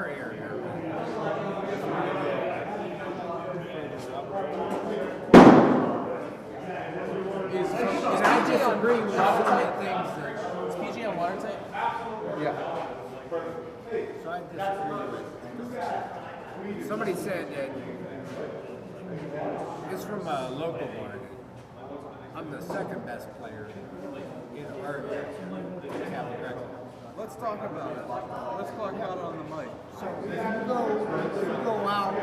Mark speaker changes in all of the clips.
Speaker 1: area. Is I disagree with so many things that is PG on Watertight?
Speaker 2: Yeah.
Speaker 1: So I disagree with it. Somebody said that it's from a local market. I'm the second best player in our area.
Speaker 2: Let's talk about it. Let's talk about it on the mic.
Speaker 1: So if you go out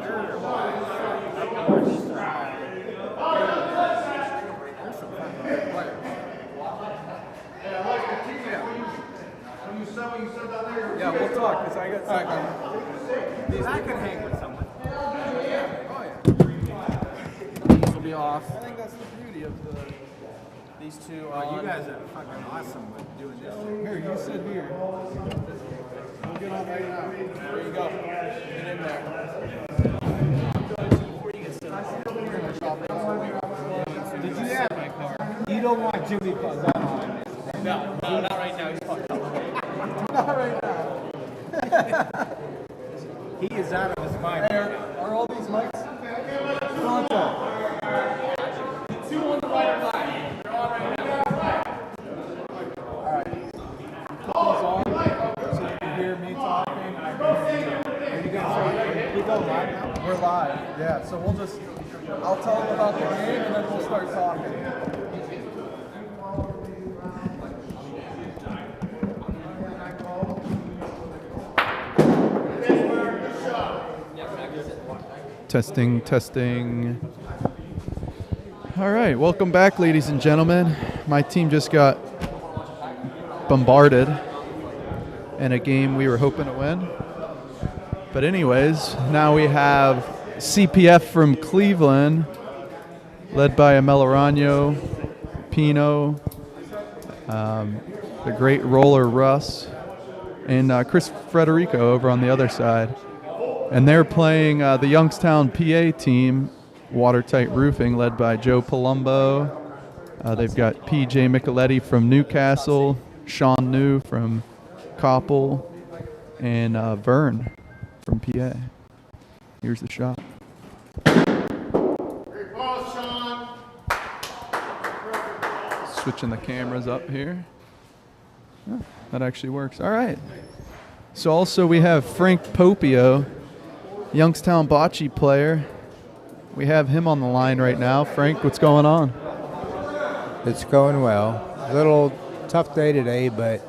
Speaker 1: area-wise, there's some fucking good players.
Speaker 2: Yeah, we'll talk because I got something.
Speaker 1: I can hang with someone. Oh yeah. These will be off.
Speaker 2: I think that's the beauty of these two.
Speaker 1: You guys are fucking awesome with doing this.
Speaker 2: Here, you sit here. We'll get on right now. There you go. Get in there. Before you get started, did you have my car?
Speaker 1: You don't want Jimmy Pazzano.
Speaker 2: No, not right now. He's fucked up.
Speaker 1: Not right now. He is out of his mind.
Speaker 2: Are all these mics? Contact. Two on the right or left. They're on right now. Alright. Put these on so you can hear me talking. Are you guys ready? We go live now? We're live. Yeah, so I'll tell them about the game and then we'll start talking. Testing. All right, welcome back, ladies and gentlemen. My team just got bombarded in a game we were hoping to win. But anyways, now we have CPF from Cleveland, led by Melorano, Pino, the great roller Russ, and Chris Frederico over on the other side. And they're playing the Youngstown, PA team, Watertight Roofing, led by Joe Palumbo. They've got PJ Micheletti from Newcastle, Sean New from Koppel, and Vern from PA. Here's the shot.
Speaker 3: Great ball, Sean.
Speaker 2: Switching the cameras up here. Oh, that actually works. All right. So also we have Frank Popio, Youngstown Bocce player. We have him on the line right now. Frank, what's going on?
Speaker 4: It's going well. A little tough day today, but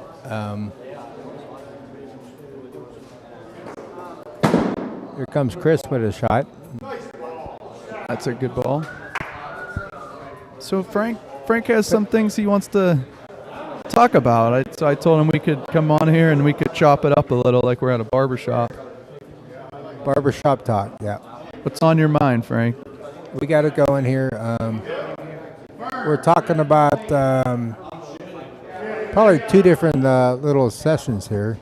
Speaker 4: here comes Chris with a shot.
Speaker 2: That's a good ball. So Frank has some things he wants to talk about. So I told him we could come on here and we could chop it up a little like we're at a barbershop.
Speaker 4: Barbershop talk, yeah.
Speaker 2: What's on your mind, Frank?
Speaker 4: We got to go in here. We're talking about probably two different little sessions here.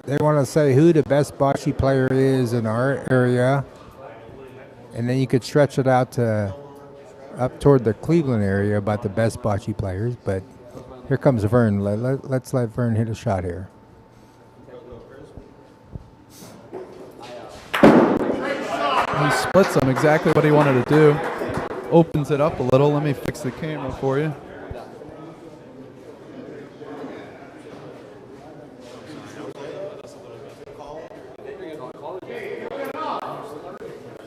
Speaker 4: They want to say who the best bocce player is in our area, and then you could stretch it out to up toward the Cleveland area about the best bocce players. But here comes Vern. Let's let Vern hit a shot here.
Speaker 2: He splits them exactly what he wanted to do. Opens it up a little. Let me fix the camera for you.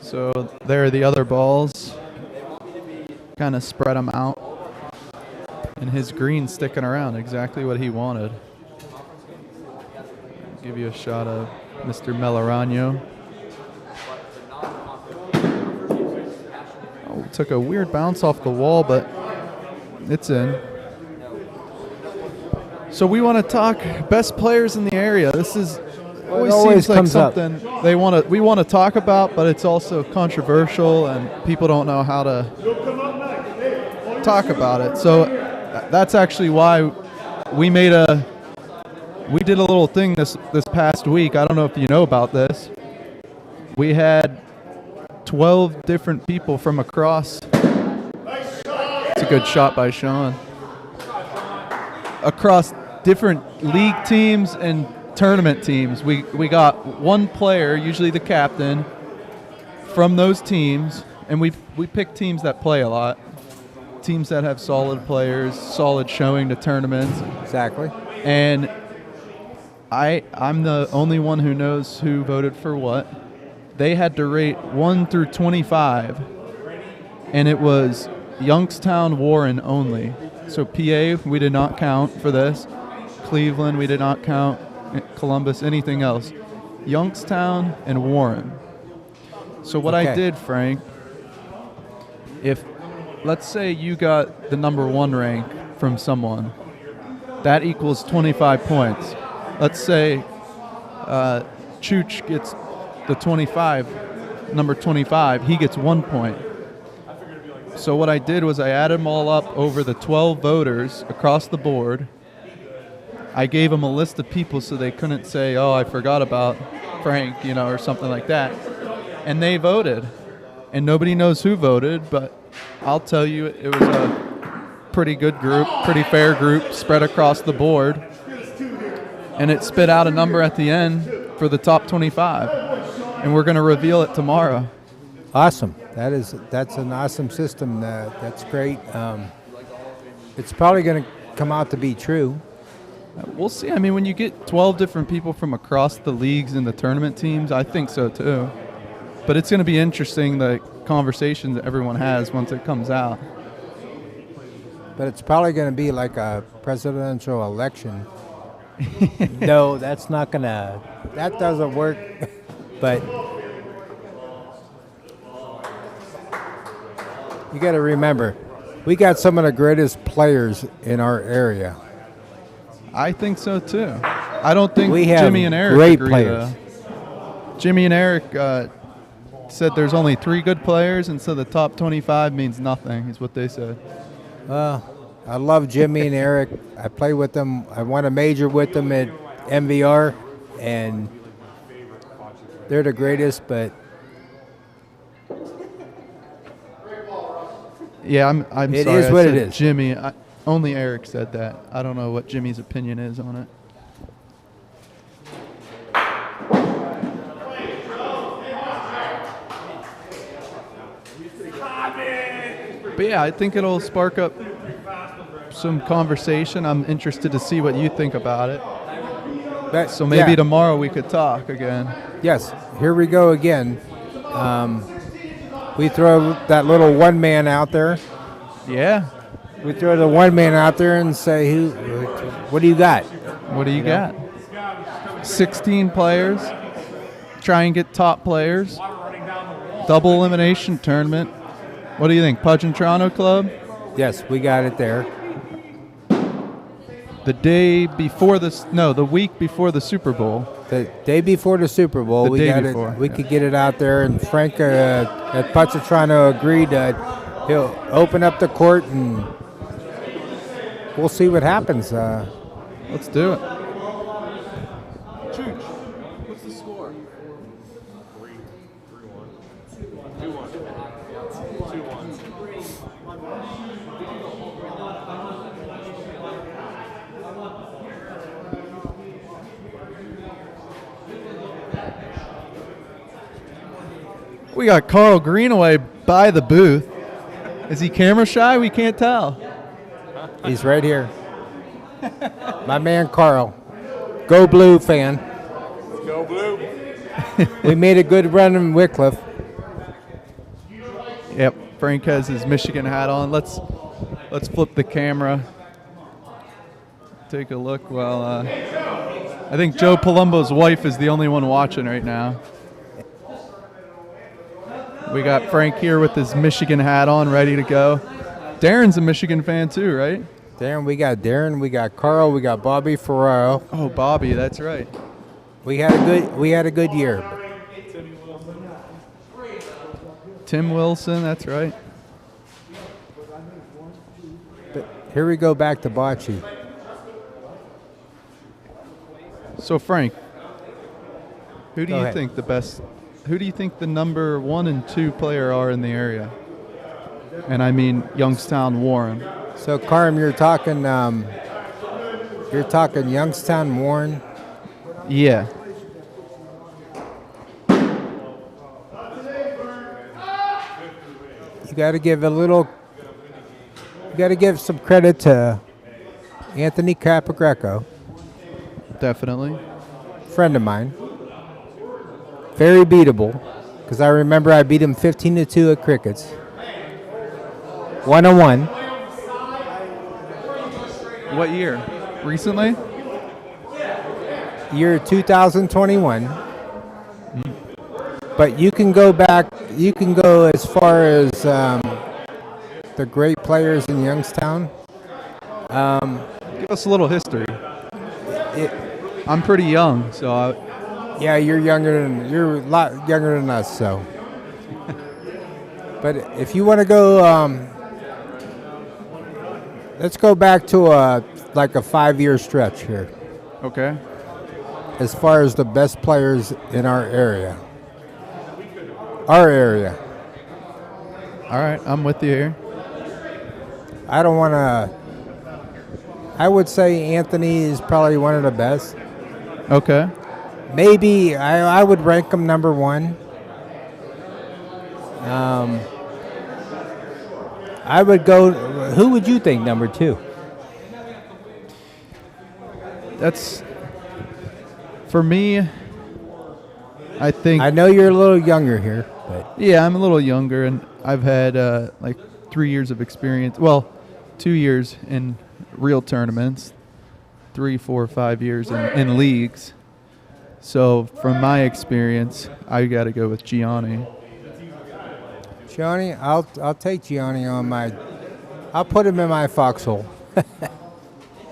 Speaker 2: So there are the other balls. Kind of spread them out. And his green sticking around, exactly what he wanted. Give you a shot of Mr. Melorano. Oh, took a weird bounce off the wall, but it's in. So we want to talk best players in the area. This is always seems like something we want to talk about, but it's also controversial and people don't know how to talk about it. So that's actually why we did a little thing this past week. I don't know if you know about this. We had 12 different people from across. It's a good shot by Sean. Across different league teams and tournament teams. We got one player, usually the captain, from those teams, and we pick teams that play a lot, teams that have solid players, solid showing to tournaments.
Speaker 4: Exactly.
Speaker 2: And I'm the only one who knows who voted for what. They had to rate 1 through 25, and it was Youngstown, Warren only. So PA, we did not count for this. Cleveland, we did not count. Columbus, anything else. Youngstown and Warren. So what I did, Frank, if let's say you got the number 1 rank from someone, that equals 25 points. Let's say Chooch gets the 25, number 25, he gets 1 point. So what I did was I added them all up over the 12 voters across the board. I gave them a list of people so they couldn't say, oh, I forgot about Frank, or something like that. And they voted. And nobody knows who voted, but I'll tell you it was a pretty good group, pretty fair group, spread across the board. And it spit out a number at the end for the top 25. And we're going to reveal it tomorrow.
Speaker 4: Awesome. That's an awesome system. That's great. It's probably going to come out to be true.
Speaker 2: We'll see. I mean, when you get 12 different people from across the leagues and the tournament teams, I think so too. But it's going to be interesting, the conversation that everyone has once it comes out.
Speaker 4: But it's probably going to be like a presidential election. No, that's not going to, that doesn't work. But you got to remember, we got some of the greatest players in our area.
Speaker 2: I think so too. I don't think
Speaker 4: we have
Speaker 2: Jimmy and Eric
Speaker 4: great
Speaker 2: agree,
Speaker 4: players.
Speaker 2: Jimmy and Eric said there's only 3 good players, and so the top 25 means nothing, is what they said.
Speaker 4: I love Jimmy and Eric. I play with them. I won a major with them at MVR, and they're the greatest, but
Speaker 2: yeah, I'm
Speaker 4: it
Speaker 2: sorry.
Speaker 4: is what
Speaker 2: I
Speaker 4: it
Speaker 2: said
Speaker 4: is.
Speaker 2: Jimmy, only Eric said that. I don't know what Jimmy's opinion is on it. But yeah, I think it'll spark up some conversation. I'm interested to see what you think about it. So maybe tomorrow we could talk again.
Speaker 4: Yes, here we go again. We throw that little one man out there.
Speaker 2: Yeah.
Speaker 4: We throw the one man out there and say, what do you got?
Speaker 2: What do you got? 16 players. Try and get top players. Double elimination tournament. What do you think? Pudge and Toronto Club?
Speaker 4: Yes, we got it there.
Speaker 2: The day before the week before the Super Bowl.
Speaker 4: The day before the Super Bowl, we could get it out there, and Frank at Pudge and Toronto agreed that he'll open up the court, and we'll see what happens.
Speaker 2: Let's do it. Chooch, what's the score?
Speaker 3: 3-1. 2-1.
Speaker 2: We got Carl Greenaway by the booth. Is he camera shy? We can't tell.
Speaker 4: He's right here. My man Carl. Go Blue fan.
Speaker 3: Go Blue.
Speaker 4: We made a good run in Wycliffe.
Speaker 2: Yep, Frank has his Michigan hat on. Let's flip the camera. Take a look. Well, I think Joe Palumbo's wife is the only one watching right now. We got Frank here with his Michigan hat on, ready to go. Darren's a Michigan fan too, right?
Speaker 4: Darren, we got Carl, we got Bobby Ferraro.
Speaker 2: Oh, Bobby, that's right.
Speaker 4: We had a good year.
Speaker 2: Tim Wilson, that's right.
Speaker 4: But here we go back to Bocce.
Speaker 2: So Frank, who do
Speaker 4: Go
Speaker 2: you
Speaker 4: ahead.
Speaker 2: think who do you think the number 1 and 2 player are in the area? And I mean Youngstown, Warren.
Speaker 4: So Carm, you're talking You're talking Youngstown, Warren.
Speaker 2: Yeah.
Speaker 4: You got to give some credit to Anthony Capogreco,
Speaker 2: Definitely.
Speaker 4: friend of mine. Very beatable, because I remember I beat him 15-2 at crickets. 1-1.
Speaker 2: What year? Recently?
Speaker 4: Year 2021. But you can go back, you can go as far as the great players in Youngstown.
Speaker 2: Give us a little history. I'm pretty young, so
Speaker 4: Yeah, you're a lot younger than us, so. But if you want to go, let's go back to a 5-year stretch here.
Speaker 2: okay.
Speaker 4: As far as the best players in our area. Our area.
Speaker 2: All right, I'm with you here.
Speaker 4: I don't want to. I would say Anthony is probably one of the best.
Speaker 2: Okay.
Speaker 4: Maybe I would rank him number 1. I would go. Who would you think number 2?
Speaker 2: That's for me. I think.
Speaker 4: I know you're a little younger here, but
Speaker 2: Yeah, I'm a little younger, and I've had 3 years of experience. Well, 2 years in real tournaments, 3, 4, 5 years in leagues. So from my experience, I got to go with Gianni.
Speaker 4: Gianni, I'll take Gianni on my. I'll put him in my foxhole.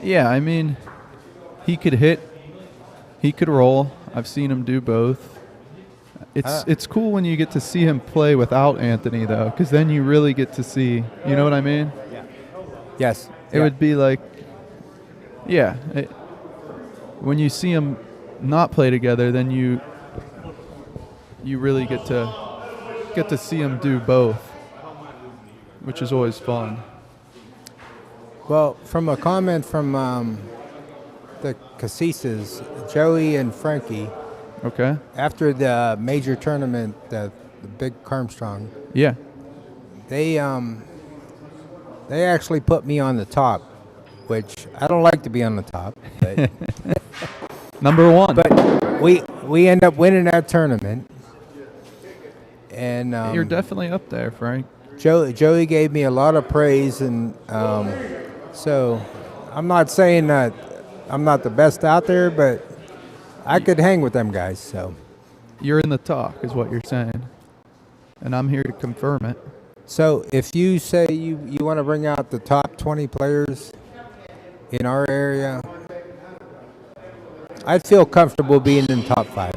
Speaker 2: Yeah, I mean, he could hit, he could roll. I've seen him do both. It's cool when you get to see him play without Anthony, though, because then you really get to see. You know what I mean?
Speaker 4: Yes.
Speaker 2: It would be like, yeah. When you see them not play together, then you really get to see them do both, which is always fun.
Speaker 4: Well, from a comment from the Casises, Joey and Frankie,
Speaker 2: Okay.
Speaker 4: after the major tournament, the big Carmstrong,
Speaker 2: Yeah.
Speaker 4: they actually put me on the top, which I don't like to be on the top, but
Speaker 2: Number 1.
Speaker 4: but we end up winning that tournament, and
Speaker 2: You're definitely up there, Frank.
Speaker 4: Joey gave me a lot of praise, and so I'm not saying that I'm not the best out there, but I could hang with them guys. So
Speaker 2: You're in the talk, is what you're saying, and I'm here to confirm it.
Speaker 4: so if you say you want to bring out the top 20 players in our area, I'd feel comfortable being in top 5.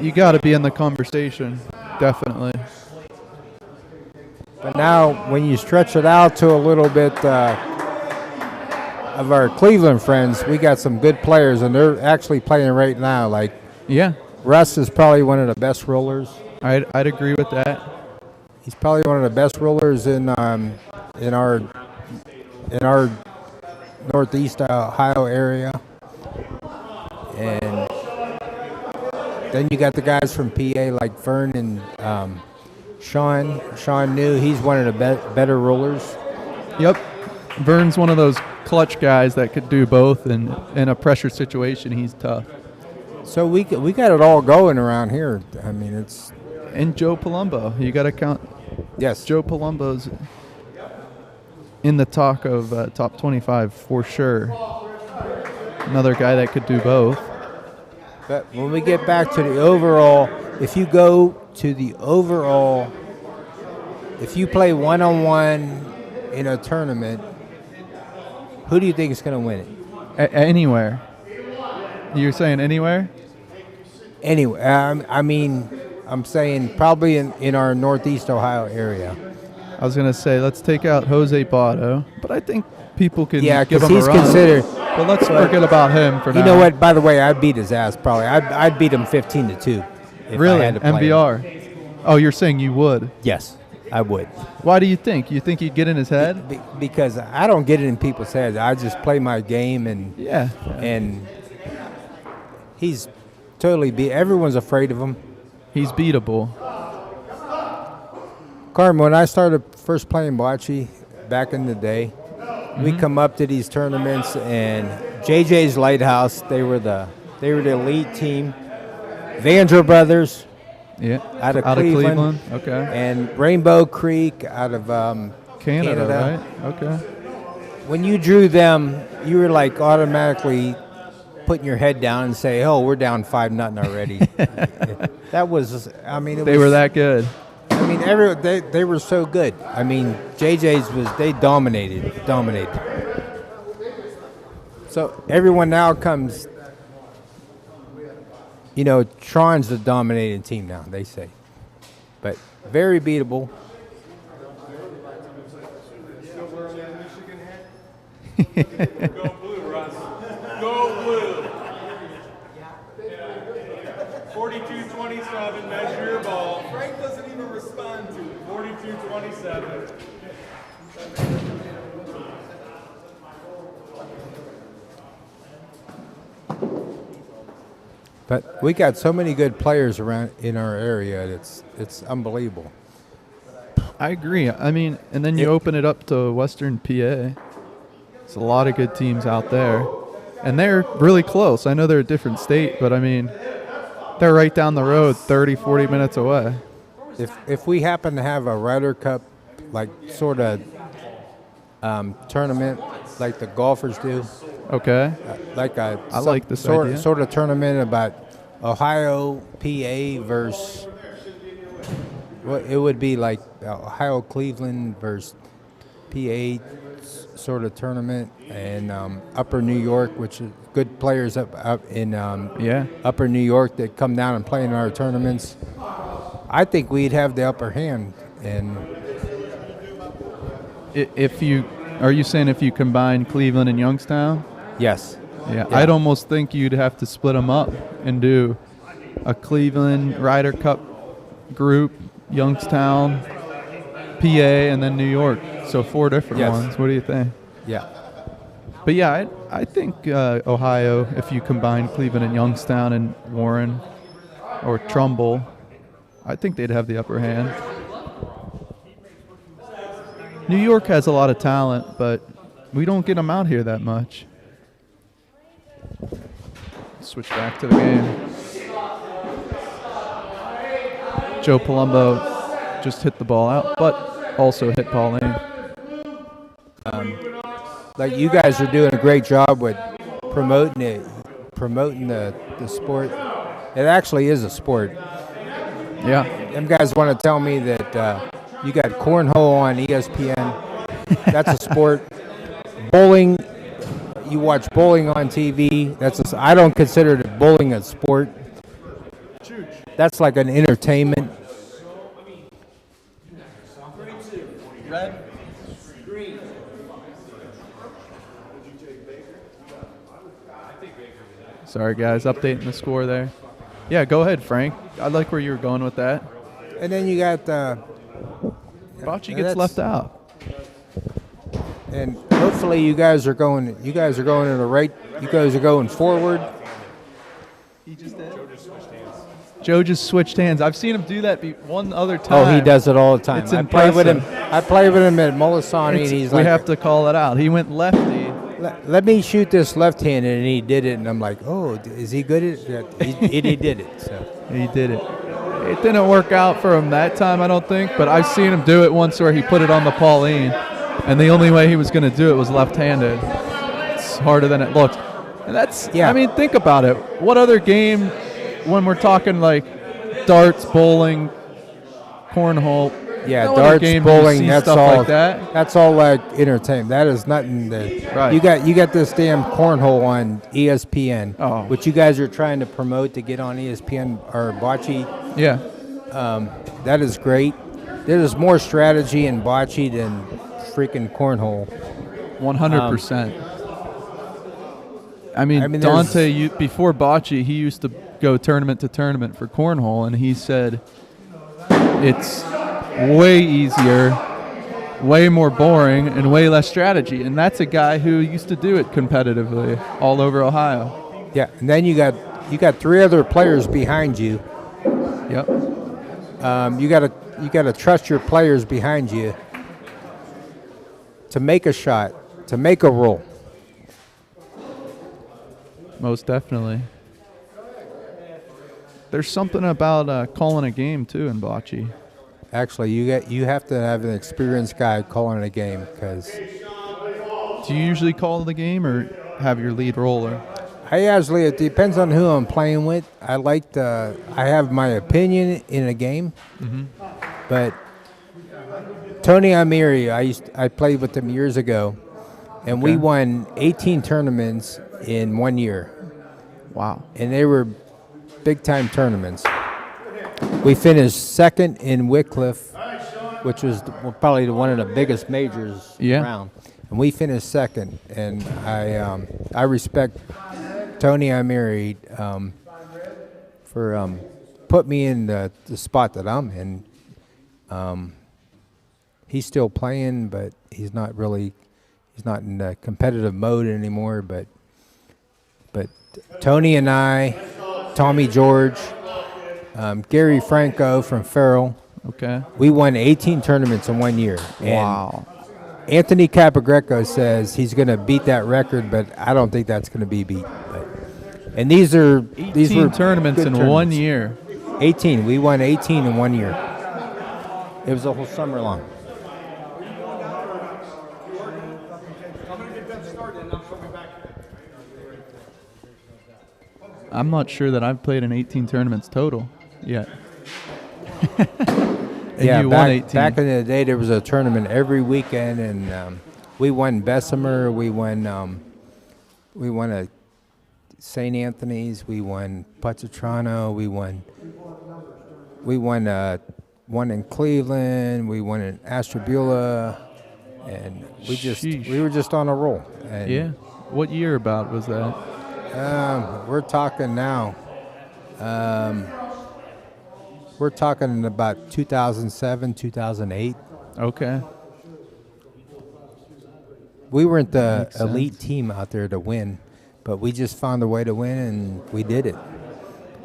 Speaker 2: You got to be in the conversation, definitely.
Speaker 4: But now, when you stretch it out to a little bit of our Cleveland friends, we got some good players, and they're actually playing right now. Like
Speaker 2: Yeah,
Speaker 4: Russ is probably one of the best rollers.
Speaker 2: I'd agree with that.
Speaker 4: He's probably one of the best rollers in our Northeast Ohio area. And then you got the guys from PA like Vern and Sean. Sean New, he's one of the better rollers.
Speaker 2: Yep. Vern's one of those clutch guys that could do both, and in a pressure situation, he's tough.
Speaker 4: So we got it all going around here. I mean, it's
Speaker 2: And Joe Palumbo, you got to count.
Speaker 4: yes.
Speaker 2: Joe Palumbo's in the talk of top 25 for sure. Another guy that could do both.
Speaker 4: But when we get back to the overall, if you go to the overall, if you play one-on-one in a tournament, who do you think is going to win it?
Speaker 2: Anywhere. You're saying anywhere?
Speaker 4: Anyway, I mean, I'm saying probably in our Northeast Ohio area.
Speaker 2: I was going to say, let's take out Jose Botto, but I think people can
Speaker 4: Yeah,
Speaker 2: give
Speaker 4: because
Speaker 2: him
Speaker 4: he's
Speaker 2: a run.
Speaker 4: considered.
Speaker 2: But let's forget about him for now.
Speaker 4: You know what? By the way, I'd beat his ass probably. I'd beat him 15-2. If
Speaker 2: Really?
Speaker 4: I had to play him.
Speaker 2: MVR? Oh, you're saying you would?
Speaker 4: Yes. I would.
Speaker 2: Why do you think? You think he'd get in his head?
Speaker 4: Because I don't get it in people's heads. I just play my game, and
Speaker 2: Yeah.
Speaker 4: and he's totally everyone's afraid of him.
Speaker 2: He's beatable.
Speaker 4: Carmel, when I started first playing bocce back in the day, we come up to these tournaments, and JJ's Lighthouse, they were the elite team. Vandra Brothers,
Speaker 2: Yeah.
Speaker 4: out of Cleveland.
Speaker 2: Okay.
Speaker 4: And Rainbow Creek out of
Speaker 2: Canada, right? Okay.
Speaker 4: When you drew them, you were like automatically putting your head down and say, "Oh, we're down 5-0 already." That was, I mean,
Speaker 2: They were that good.
Speaker 4: I mean, they were so good. I mean, they dominated. So everyone now comes, Tron's the dominating team now, they say. But very beatable.
Speaker 3: Go blue, Russ. Go blue. 42-27, measure your ball. Frank doesn't even respond to it. 42-27.
Speaker 4: But we got so many good players around in our area. It's unbelievable.
Speaker 2: I agree. I mean, and then you open it up to Western PA. There's a lot of good teams out there. And they're really close. I know they're a different state, but I mean, they're right down the road, 30, 40 minutes away.
Speaker 4: If we happen to have a Ryder Cup, like sort of tournament, like the golfers do,
Speaker 2: Okay.
Speaker 4: I
Speaker 2: like this
Speaker 4: sort
Speaker 2: idea.
Speaker 4: of tournament about Ohio, PA versus. Well, it would be like Ohio, Cleveland versus PA sort of tournament, and Upper New York, which is good players up in Upper New York that come down and play in our tournaments. I think we'd have the upper hand. And
Speaker 2: Are you saying if you combine Cleveland and Youngstown?
Speaker 4: yes.
Speaker 2: Yeah, I'd almost think you'd have to split them up and do a Cleveland Ryder Cup group, Youngstown, PA, and then New York. So 4 different
Speaker 4: Yes.
Speaker 2: ones. What do you think?
Speaker 4: Yeah.
Speaker 2: But yeah, I think Ohio, if you combine Cleveland and Youngstown and Warren or Trumbull, I think they'd have the upper hand. New York has a lot of talent, but we don't get them out here that much. Switch back to the game. Joe Palumbo just hit the ball out, but also hit Pauline.
Speaker 4: Like you guys are doing a great job with promoting the sport. It actually is a sport.
Speaker 2: Yeah.
Speaker 4: Them guys want to tell me that you got cornhole on ESPN. That's a sport. Bowling, you watch bowling on TV. I don't consider bowling a sport. That's like an entertainment.
Speaker 1: Red, green.
Speaker 2: Sorry, guys. Updating the score there. Yeah, go ahead, Frank. I like where you were going with that.
Speaker 4: And then you got
Speaker 2: Bocce gets left out.
Speaker 4: and hopefully you guys are going in the right. You guys are going forward.
Speaker 2: He just did. Joe just switched hands. I've seen him do that one other time.
Speaker 4: Oh, he does it all the time.
Speaker 2: It's
Speaker 4: I play with him.
Speaker 2: impressive.
Speaker 4: I play with him at Molisani, and he's
Speaker 2: We
Speaker 4: like,
Speaker 2: have to call it out. He went lefty.
Speaker 4: let me shoot this left-handed, and he did it, and I'm like, oh, is he good at it? He did it. So.
Speaker 2: He did it. It didn't work out for him that time, I don't think, but I've seen him do it once where he put it on the Pauline, and the only way he was going to do it was left-handed. It's harder than it looks. And that's,
Speaker 4: Yeah.
Speaker 2: I mean, think about it. What other game, when we're talking like darts, bowling, cornhole,
Speaker 4: Yeah,
Speaker 2: no other
Speaker 4: darts,
Speaker 2: game do you
Speaker 4: bowling,
Speaker 2: see
Speaker 4: that's
Speaker 2: stuff
Speaker 4: all.
Speaker 2: like that.
Speaker 4: That's all like entertainment. That is nothing that
Speaker 2: Right.
Speaker 4: you got this damn cornhole on ESPN,
Speaker 2: Oh.
Speaker 4: which you guys are trying to promote to get on ESPN or Bocce.
Speaker 2: Yeah.
Speaker 4: That is great. There is more strategy in Bocce than freaking cornhole.
Speaker 2: 100%. I mean
Speaker 4: there's-
Speaker 2: Dante, before Bocce, he used to go tournament to tournament for cornhole, and he said it's way easier, way more boring, and way less strategy. And that's a guy who used to do it competitively all over Ohio.
Speaker 4: Yeah, and then you got 3 other players behind you.
Speaker 2: Yep.
Speaker 4: You gotta trust your players behind you to make a shot, to make a roll.
Speaker 2: Most definitely. There's something about calling a game too in bocce.
Speaker 4: Actually, you have to have an experienced guy calling a game because
Speaker 2: Do you usually call the game or have your lead roller?
Speaker 4: it depends on who I'm playing with. I have my opinion in a game, but Tony Amiri, I played with him years ago, and we won 18 tournaments in 1 year.
Speaker 2: Wow.
Speaker 4: And they were big-time tournaments. We finished second in Wycliffe, which was probably one of the biggest majors around. And we finished second, and I respect Tony Amiri for put me in the spot that I'm in. He's still playing, but he's not in the competitive mode anymore. But Tony and I, Tommy George, Gary Franco from Farrell.
Speaker 2: Okay.
Speaker 4: We won 18 tournaments in 1 year.
Speaker 2: Wow.
Speaker 4: Anthony Capogreco says he's going to beat that record, but I don't think that's going to be beat. And these were
Speaker 2: tournaments in 1 year.
Speaker 4: 18. We won 18 in 1 year. It was a whole summer long.
Speaker 2: I'm not sure that I've played in 18 tournaments total yet.
Speaker 4: Yeah,
Speaker 2: you won 18.
Speaker 4: Back in the day, there was a tournament every weekend, and we won Bessemer. We won a St. Anthony's. We won Pozzotrano. We won one in Cleveland. We won in Ashtabula, and we were just on a roll. And
Speaker 2: yeah. What year about was that?
Speaker 4: We're talking now. We're talking about 2007, 2008.
Speaker 2: Okay.
Speaker 4: We weren't the elite team out there to win, but we just found a way to win, and we did it.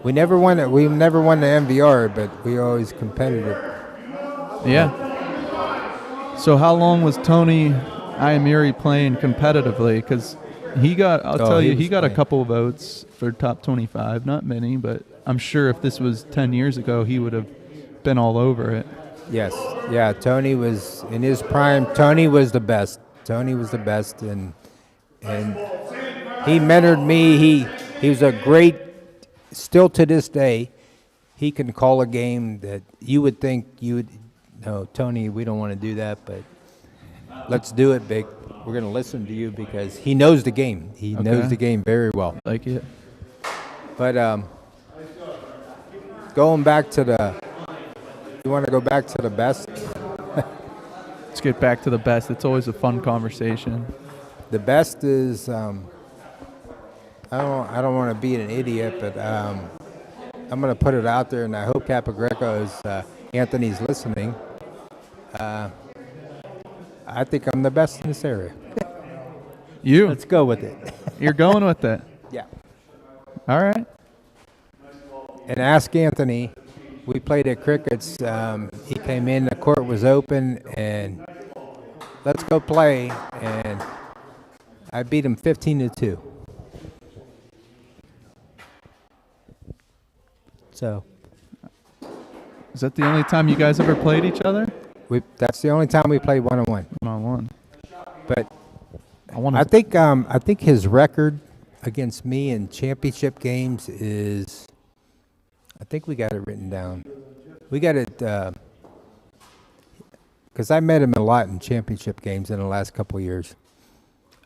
Speaker 4: We never won it. We never won the MVR, but we always competitive.
Speaker 2: Yeah. So how long was Tony Iamiri playing competitively? Because he got a couple votes for top 25. Not many, but I'm sure if this was 10 years ago, he would have been all over it.
Speaker 4: Yes. Yeah, Tony was in his prime. Tony was the best. And he mentored me. He was a great, still to this day, he can call a game that you would think no, Tony, we don't want to do that, but let's do it, big. We're going to listen to you because he knows the game. He knows the game very well.
Speaker 2: Like it.
Speaker 4: But going back to you want to go back to the best?
Speaker 2: Let's get back to the best. It's always a fun conversation.
Speaker 4: The best is, I don't want to be an idiot, but I'm going to put it out there, and I hope Capogreco Anthony's listening. I think I'm the best in this area.
Speaker 2: You?
Speaker 4: Let's go with it.
Speaker 2: You're going with it?
Speaker 4: Yeah.
Speaker 2: All right.
Speaker 4: And ask Anthony. We played at Crickets. He came in, the court was open, and let's go play. And I beat him 15-2. So.
Speaker 2: Is that the only time you guys ever played each other?
Speaker 4: That's the only time we played one-on-one.
Speaker 2: One-on-one.
Speaker 4: But I think his record against me in championship games is, I think we got it written down. We got it because I met him a lot in championship games in the last couple of years.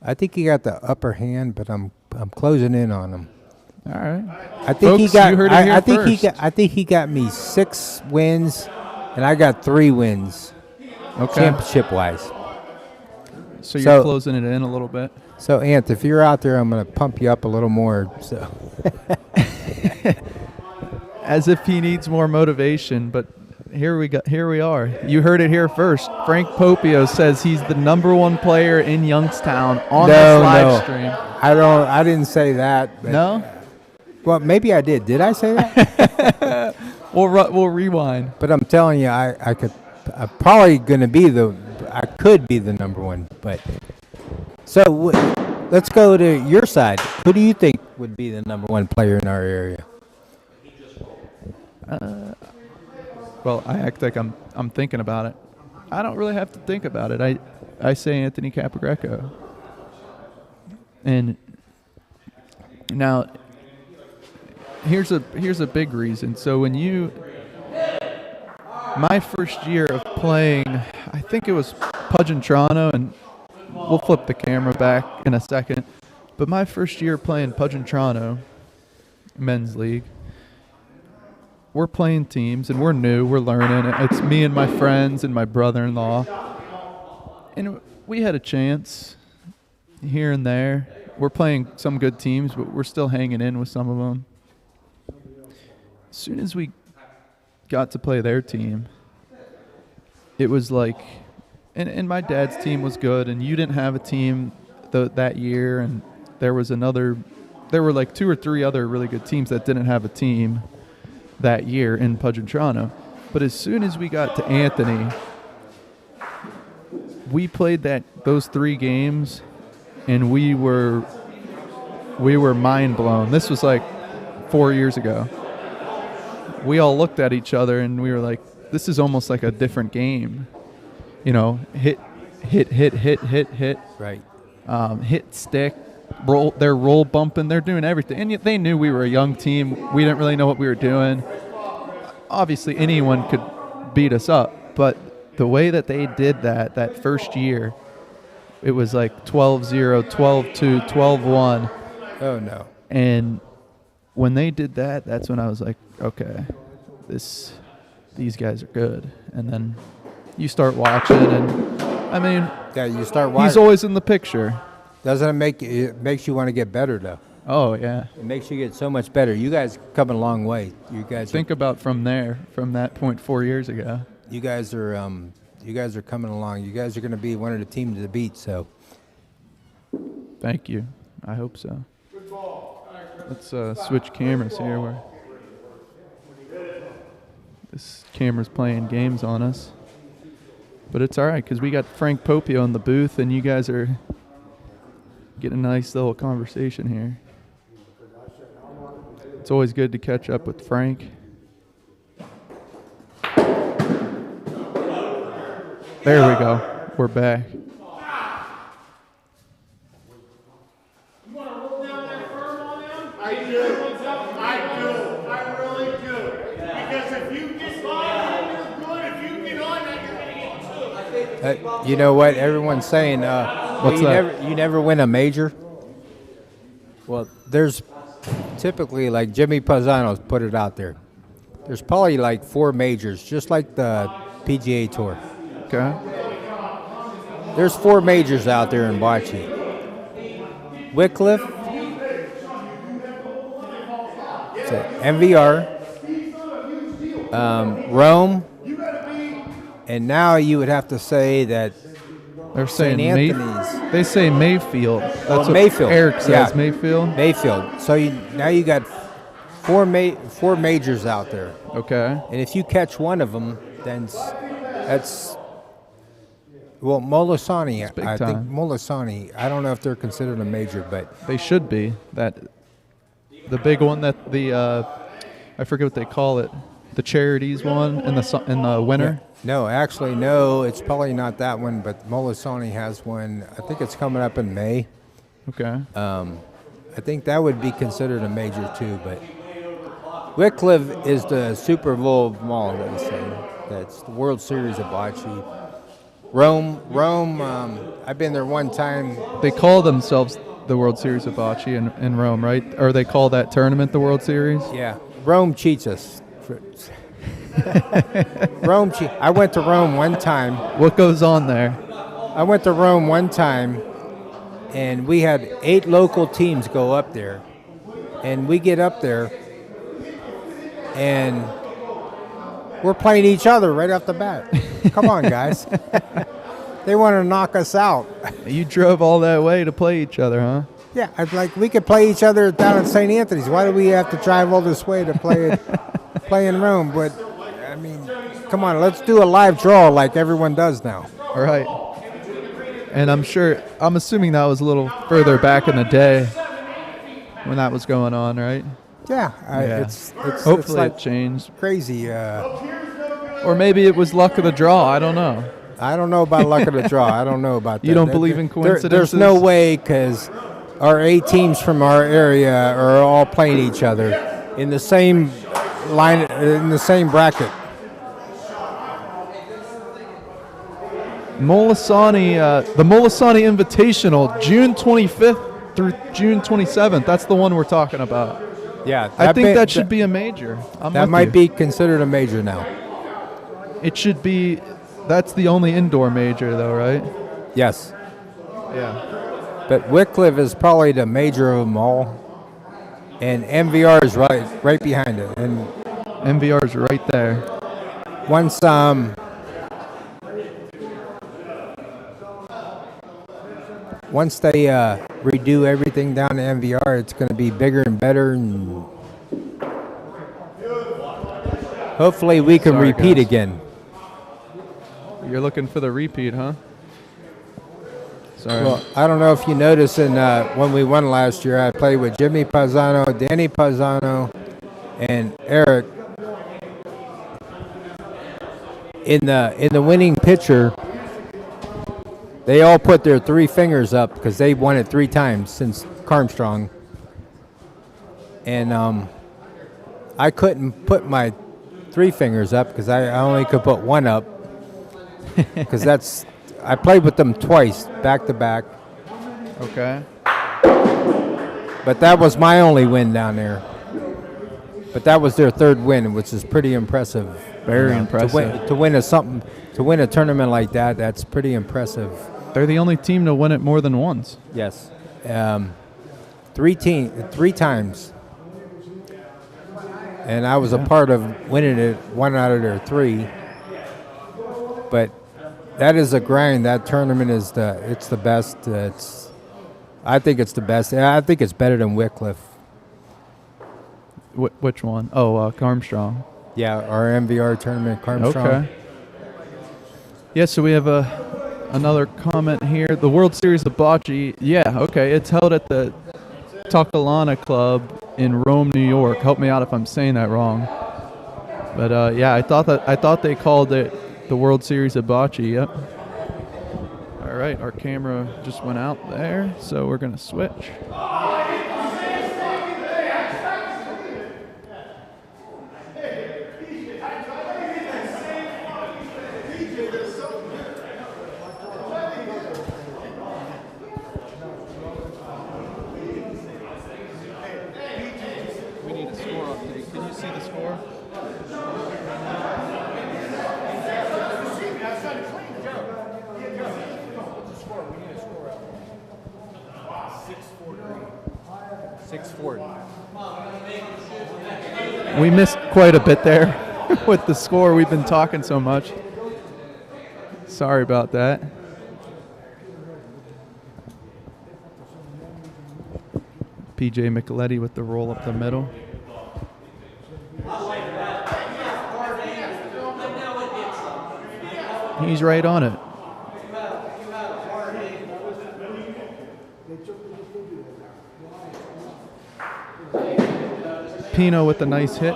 Speaker 4: I think he got the upper hand, but I'm closing in on him.
Speaker 2: All right.
Speaker 4: I think
Speaker 2: Folks, you heard it here first.
Speaker 4: I think he got me 6 wins, and I got 3 wins.
Speaker 2: Okay.
Speaker 4: Championship wise.
Speaker 2: So you're closing it in a little bit.
Speaker 4: So Ant, if you're out there, I'm going to pump you up a little more. So.
Speaker 2: As if he needs more motivation, but Here we are. You heard it here first. Frank Popio says he's the #1 player in Youngstown on this live stream.
Speaker 4: I didn't say that. But,
Speaker 2: No?
Speaker 4: Well, maybe I did. Did I say that?
Speaker 2: We'll rewind.
Speaker 4: But I'm telling you, I could. I'm probably going to be I could be the #1. But so let's go to your side. Who do you think would be the #1 player in our area?
Speaker 2: Well, I act like I'm thinking about it. I don't really have to think about it. I say Anthony Capogreco. And now here's a big reason. So my first year of playing, I think it was Pudge and Toronto, and we'll flip the camera back in a second. But my first year playing Pudge and Toronto, men's league, we're playing teams, and we're new. We're learning. It's me and my friends and my brother-in-law. And we had a chance here and there. We're playing some good teams, but we're still hanging in with some of them. As soon as we got to play their team, it was like, and my dad's team was good, and you didn't have a team that year, and there were like 2 or 3 other really good teams that didn't have a team that year in Pudge and Toronto. But as soon as we got to Anthony, we played those 3 games, and we were mind blown. This was like 4 years ago. We all looked at each other and we were like, this is almost like a different game. You know, hit.
Speaker 4: Right.
Speaker 2: Hit, stick, roll. They're roll bumping. They're doing everything. And they knew we were a young team. We didn't really know what we were doing. Obviously, anyone could beat us up. But the way that they did that first year, it was like 12-0, 12-2, 12-1.
Speaker 4: Oh, no.
Speaker 2: And when they did that, that's when I was like, okay, these guys are good. And then you start watching, and I mean,
Speaker 4: yeah, you start watching.
Speaker 2: He's always in the picture.
Speaker 4: Doesn't it makes you want to get better though?
Speaker 2: Oh yeah,
Speaker 4: it makes you get so much better. You guys come a long way. You guys
Speaker 2: think about from that point 4 years ago.
Speaker 4: You guys are coming along. You guys are going to be one of the teams to beat. So,
Speaker 2: thank you. I hope so. Let's switch cameras here. Where this camera's playing games on us, but it's all right because we got Frank Popio in the booth, and you guys are getting a nice little conversation here. It's always good to catch up with Frank. There we go. We're back.
Speaker 4: You know what everyone's saying?
Speaker 2: What's that?
Speaker 4: You never win a major. Well, there's typically, like Jimmy Pazzano's put it out there. There's probably like 4 majors, just like the PGA Tour.
Speaker 2: Okay.
Speaker 4: There's 4 majors out there in Bocce. Wycliffe, MVR, Rome, and now you would have to say that
Speaker 2: they're saying
Speaker 4: Anthony's.
Speaker 2: They say Mayfield. That's what
Speaker 4: Mayfield.
Speaker 2: Eric says.
Speaker 4: Yeah.
Speaker 2: Mayfield.
Speaker 4: So now you got 4 majors out there.
Speaker 2: Okay.
Speaker 4: And if you catch one of them, then that's Molisani. I think Molisani. I don't know if they're considered a major, but
Speaker 2: they should be. That the big one that I forget what they call it. The charities one in the winter.
Speaker 4: Yeah. No, actually, no. It's probably not that one, but Molisani has one. I think it's coming up in May.
Speaker 2: Okay.
Speaker 4: I think that would be considered a major too, but Wycliffe is the Super Bowl Mall, they say. That's the World Series of Bocce. Rome. I've been there one time.
Speaker 2: They call themselves the World Series of Bocce in Rome, right? Or they call that tournament the World Series?
Speaker 4: Yeah. Rome cheats us. I went to Rome one time.
Speaker 2: What goes on there?
Speaker 4: I went to Rome one time, and we had 8 local teams go up there. And we get up there, and We're playing each other right off the bat. Come on, guys. They want to knock us out.
Speaker 2: You drove all that way to play each other, huh?
Speaker 4: Yeah, I'd like we could play each other down at St. Anthony's. Why do we have to drive all this way to play in Rome? But I mean, come on, let's do a live draw like everyone does now.
Speaker 2: All right. And I'm assuming that was a little further back in the day when that was going on, right?
Speaker 4: Yeah,
Speaker 2: Yeah.
Speaker 4: It's
Speaker 2: Hopefully
Speaker 4: like
Speaker 2: it changed.
Speaker 4: crazy.
Speaker 2: Or maybe it was luck of the draw. I don't know.
Speaker 4: I don't know about luck of the draw. I don't know about that.
Speaker 2: You don't believe in coincidences?
Speaker 4: There's no way, because our 8 teams from our area are all playing each other in the same line, in the same bracket.
Speaker 2: Molisani, the Molisani Invitational, June 25th through June 27th. That's the one we're talking about.
Speaker 4: Yeah,
Speaker 2: I think that should be a major.
Speaker 4: That might be considered a major now.
Speaker 2: It should be. That's the only indoor major, though, right?
Speaker 4: Yes.
Speaker 2: Yeah.
Speaker 4: But Wycliffe is probably the major of them all, and MVR is right behind it. And
Speaker 2: MVR is right there.
Speaker 4: once they redo everything down to MVR, it's going to be bigger and better, and hopefully we can
Speaker 2: Sorry,
Speaker 4: repeat
Speaker 2: guys.
Speaker 4: again.
Speaker 2: You're looking for the repeat, huh? Sorry.
Speaker 4: Well, I don't know if you noticed when we won last year, I played with Jimmy Pazzano, Danny Pazzano, and Eric. In the winning picture, they all put their 3 fingers up because they won it 3 times since Carmstrong. And I couldn't put my 3 fingers up because I only could put 1 up. Because I played with them twice, back to back.
Speaker 2: Okay.
Speaker 4: But that was my only win down there. But that was their 3rd win, which is pretty impressive.
Speaker 2: Very impressive.
Speaker 4: To win a tournament like that, that's pretty impressive.
Speaker 2: They're the only team to win it more than once.
Speaker 4: Yes. 3 times. And I was a part of winning it 1 out of their 3. But that is a grind. That tournament is the best. I think it's the best. I think it's better than Wycliffe.
Speaker 2: Which one? Oh, Carmstrong.
Speaker 4: Yeah, our MVR tournament, Carmstrong.
Speaker 2: Okay. Yeah, so we have another comment here. The World Series of Bocce. Yeah, okay. It's held at the Takalana Club in Rome, New York. Help me out if I'm saying that wrong. But yeah, I thought they called it the World Series of Bocce. Yep. All right, our camera just went out there, so we're gonna switch. We need a score update. Can you see the score? We missed quite a bit there with the score. We've been talking so much. Sorry about that. PJ Micheletti with the roll up the middle. He's right on it. Pino with a nice hit.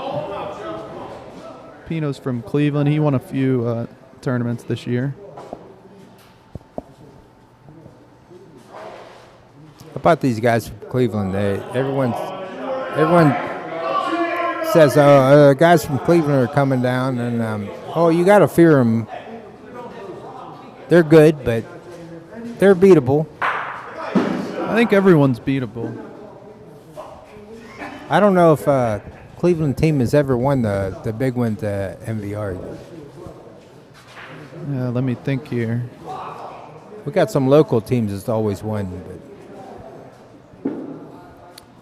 Speaker 2: Pino's from Cleveland. He won a few tournaments this year.
Speaker 4: How about these guys from Cleveland? Everyone says, guys from Cleveland are coming down, and you got to fear them. They're good, but they're beatable.
Speaker 2: I think everyone's beatable.
Speaker 4: I don't know if Cleveland team has ever won the big one, the MVR.
Speaker 2: Yeah, let me think here.
Speaker 4: We got some local teams that's always won. But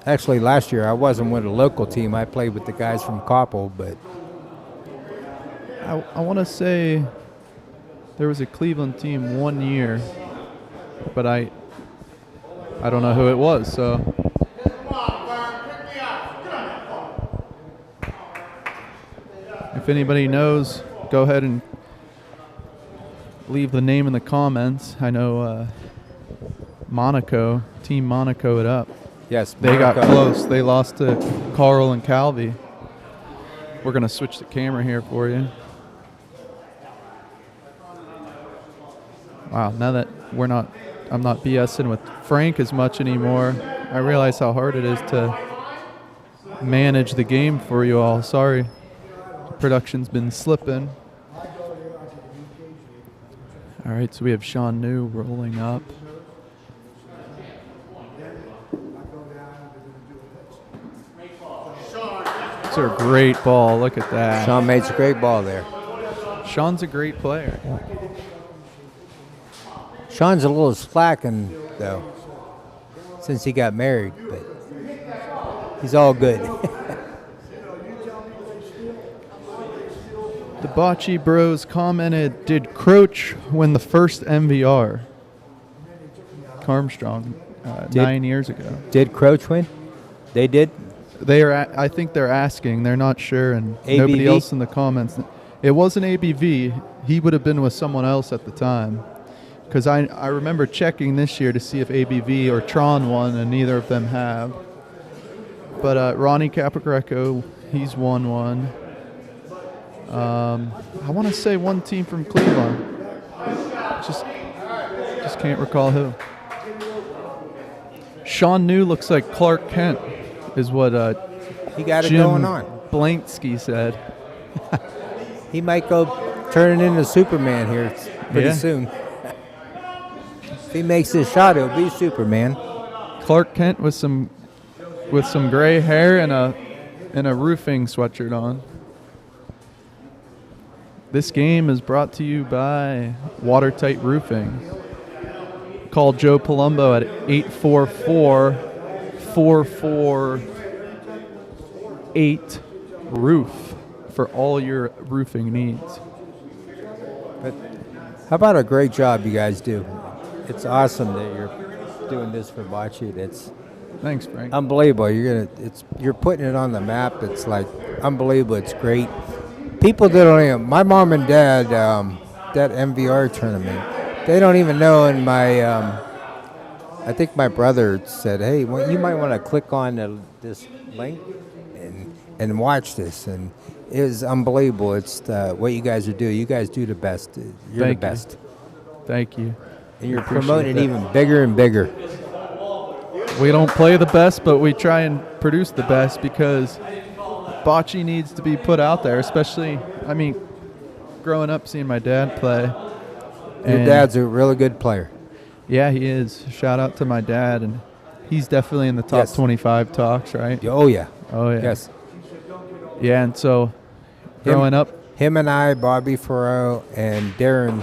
Speaker 4: actually, last year I wasn't with a local team. I played with the guys from Koppel, but
Speaker 2: I want to say there was a Cleveland team one year, but I don't know who it was. So if anybody knows, go ahead and leave the name in the comments. I know Monaco, Team Monaco it up.
Speaker 4: Yes,
Speaker 2: They got
Speaker 4: Monaco.
Speaker 2: close. They lost to Carl and Calvi. We're going to switch the camera here for you. Wow, now that I'm not BSing with Frank as much anymore, I realize how hard it is to manage the game for you all. Sorry, production's been slipping. All right, so we have Sean New rolling up. It's a great ball. Look at that.
Speaker 4: Sean made a great ball there.
Speaker 2: Sean's a great player.
Speaker 4: Sean's a little slacking, though, since he got married, but he's all good.
Speaker 2: The Bocce Bros commented, did Croach win the first MVR? Carmstrong, 9 years ago.
Speaker 4: Did Croach win? They did?
Speaker 2: I think they're asking. They're not sure, and
Speaker 4: ABV?
Speaker 2: nobody else in the comments. It wasn't ABV. He would have been with someone else at the time. Because I remember checking this year to see if ABV or Tron won, and neither of them have. But Ronnie Capogreco, he's won one. I want to say one team from Cleveland. Just can't recall who. Sean New looks like Clark Kent, is what
Speaker 4: He got it
Speaker 2: Jim
Speaker 4: going on.
Speaker 2: Blansky said.
Speaker 4: He might go turning into Superman here pretty
Speaker 2: Yeah.
Speaker 4: soon. If he makes this shot, he'll be Superman.
Speaker 2: Clark Kent with some gray hair and a roofing sweatshirt on. This game is brought to you by Watertight Roofing. Call Joe Palumbo at 844-448-ROOF for all your roofing needs.
Speaker 4: But how about a great job you guys do? It's awesome that you're doing this for Bocce. It's
Speaker 2: Thanks, Frank.
Speaker 4: unbelievable. You're putting it on the map. It's like unbelievable. It's great. People that don't even, my mom and dad, that MVR tournament, they don't even know. And I think my brother said, hey, well, you might want to click on this link and watch this. And it was unbelievable. It's what you guys are doing. You guys do the best. You're
Speaker 2: Thank
Speaker 4: the
Speaker 2: you.
Speaker 4: best.
Speaker 2: Thank you.
Speaker 4: And you're
Speaker 2: Appreciate
Speaker 4: promoting
Speaker 2: that.
Speaker 4: it even bigger and bigger.
Speaker 2: We don't play the best, but we try and produce the best because bocce needs to be put out there, especially, growing up seeing my dad play.
Speaker 4: Your dad's a really good player.
Speaker 2: Yeah, he is. Shout out to my dad, and he's definitely in the top
Speaker 4: Yes.
Speaker 2: 25 talks, right?
Speaker 4: Oh, yeah.
Speaker 2: Oh, yeah.
Speaker 4: Yes.
Speaker 2: Yeah, and so growing up,
Speaker 4: Him and I, Bobby Farrow, and Darren,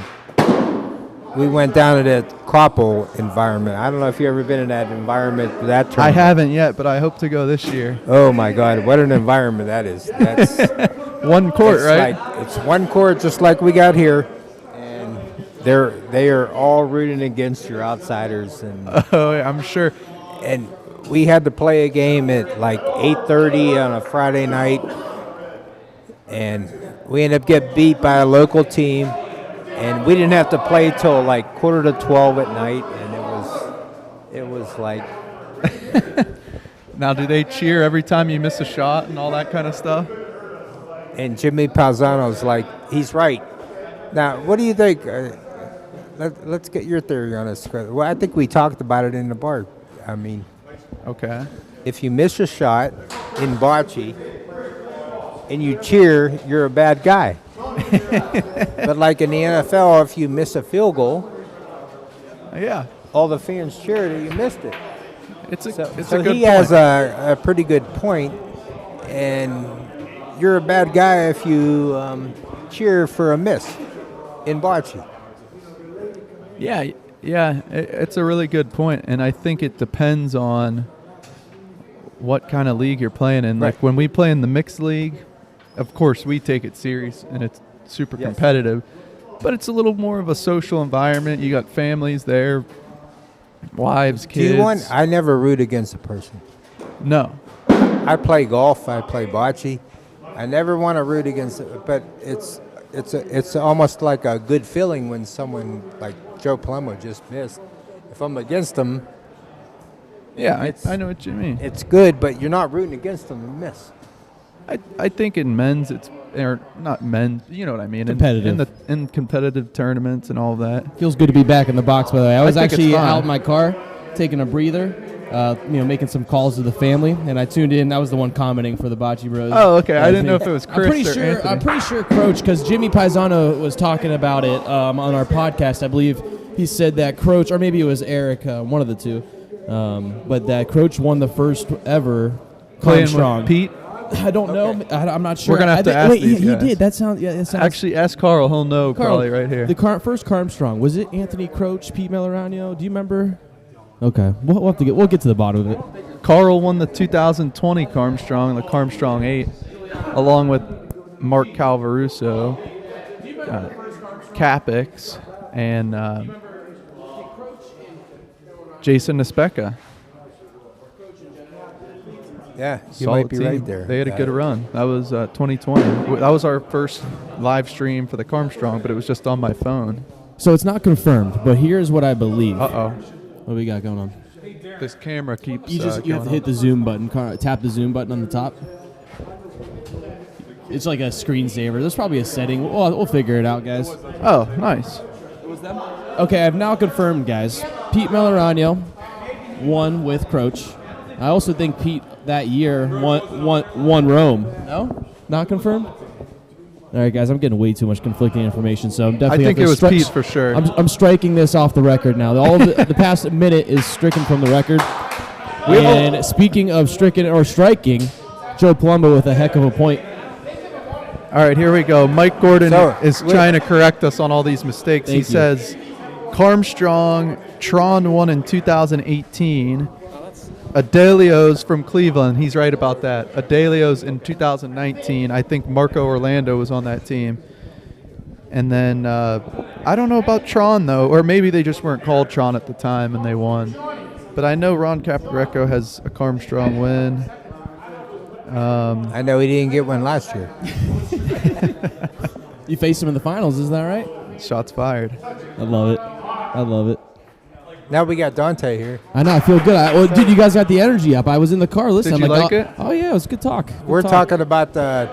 Speaker 4: we went down to that Koppel environment. I don't know if you've ever been in that environment, that tournament.
Speaker 2: I haven't yet, but I hope to go this year.
Speaker 4: Oh, my God. What an environment that is. That's
Speaker 2: One court,
Speaker 4: it's
Speaker 2: right?
Speaker 4: It's one court just like we got here. And they are all rooting against your outsiders. And
Speaker 2: Oh, yeah, I'm sure.
Speaker 4: and we had to play a game at like 8:30 on a Friday night, and we ended up getting beat by a local team, and we didn't have to play till like 11:45 at night, and it was like,
Speaker 2: Now, do they cheer every time you miss a shot and all that kind of stuff?
Speaker 4: and Jimmy Palzano's like, he's right. Now, what do you think? Let's get your theory on this. Well, I think we talked about it in the bar. I mean,
Speaker 2: Okay.
Speaker 4: if you miss a shot in bocce and you cheer, you're a bad guy. But like in the NFL, if you miss a field goal,
Speaker 2: Yeah.
Speaker 4: all the fans cheer that you missed it.
Speaker 2: It's a
Speaker 4: So
Speaker 2: good
Speaker 4: he
Speaker 2: point.
Speaker 4: has a pretty good point, and you're a bad guy if you cheer for a miss in bocce.
Speaker 2: Yeah, it's a really good point, and I think it depends on what kind of league you're playing in.
Speaker 4: Right.
Speaker 2: Like when we play in the mixed league, of course we take it serious, and super
Speaker 4: Yes.
Speaker 2: competitive. But it's a little more of a social environment. You got families there, wives, kids.
Speaker 4: I never root against a person.
Speaker 2: No.
Speaker 4: I play golf. I play bocce. I never want to root against it, but it's almost like a good feeling when someone like Joe Palumbo just missed. If I'm against them,
Speaker 2: Yeah, I know what you mean.
Speaker 4: it's good, but you're not rooting against them to miss.
Speaker 2: I think in men's or not men's, you know what I mean.
Speaker 5: Competitive.
Speaker 2: In competitive tournaments and all of that.
Speaker 5: Feels good to be back in the box, by the way. I was
Speaker 2: think it's
Speaker 5: actually
Speaker 2: fine.
Speaker 5: out in my car, taking a breather, making some calls to the family, and I tuned in. I was the one commenting for the Bocce Bros.
Speaker 2: Oh, okay. I didn't know if it was Chris or Anthony.
Speaker 5: I'm pretty sure Croach, because Jimmy Paisano was talking about it on our podcast. I believe he said that Croach, or maybe it was Eric, one of the two, but that Croach won the first ever
Speaker 2: Playing
Speaker 5: Armstrong.
Speaker 2: with Pete.
Speaker 5: I don't know. I'm not sure.
Speaker 2: We're gonna have to ask
Speaker 5: wait,
Speaker 2: these
Speaker 5: he
Speaker 2: guys.
Speaker 5: did. That sounds.
Speaker 2: Actually, ask Carl. He'll know probably right here.
Speaker 5: The first Armstrong, was it Anthony Croach, Pete Melorano? Do you remember? Okay, we'll have to we'll get to the bottom of it.
Speaker 2: Carl won the 2020 Carmstrong, the Carmstrong 8, along with Mark Calvaruso, Capix, and Jason Nespeka.
Speaker 4: Yeah, you
Speaker 2: Solid
Speaker 4: might be
Speaker 2: team.
Speaker 4: right there.
Speaker 2: They had a good run. That was 2020. That was our first live stream for the Carmstrong, but it was just on my phone.
Speaker 5: So it's not confirmed, but here's what I believe.
Speaker 2: Uh-oh.
Speaker 5: What do we got going on?
Speaker 2: This camera keeps
Speaker 5: You have to
Speaker 2: going
Speaker 5: hit
Speaker 2: on.
Speaker 5: the zoom button. Tap the zoom button on the top. It's like a screensaver. There's probably a setting. We'll figure it out, guys.
Speaker 2: Oh, nice.
Speaker 5: Okay, I've now confirmed, guys. Pete Melorano won with Croach. I also think Pete that year won Rome. No? Not confirmed? All right, guys, I'm getting way too much conflicting information, so I'm definitely...
Speaker 2: I think it was Pete for sure.
Speaker 5: I'm striking this off the record now. All of the past minute is stricken from the record. And speaking of stricken or striking, Joe Palumbo with a heck of a point.
Speaker 2: All right, here we go. Mike Gordon
Speaker 4: So,
Speaker 2: is trying to correct us on all these mistakes.
Speaker 5: Thank
Speaker 2: He
Speaker 5: you.
Speaker 2: says Carmstrong, Tron won in 2018. Adelio's from Cleveland. He's right about that. Adelio's in 2019. I think Marco Orlando was on that team. And then I don't know about Tron, though, or maybe they just weren't called Tron at the time and they won. But I know Ron Capogreco has a Carmstrong win.
Speaker 4: I know he didn't get one last year.
Speaker 5: You faced him in the finals, isn't that right?
Speaker 2: Shots fired.
Speaker 5: I love it. I love it.
Speaker 4: Now we got Dante here.
Speaker 5: I know. I feel good. Dude, you guys got the energy up. I was in the car listening.
Speaker 2: Did you
Speaker 5: I'm
Speaker 2: like it?
Speaker 5: Oh yeah, it was good talk.
Speaker 4: We're talking about the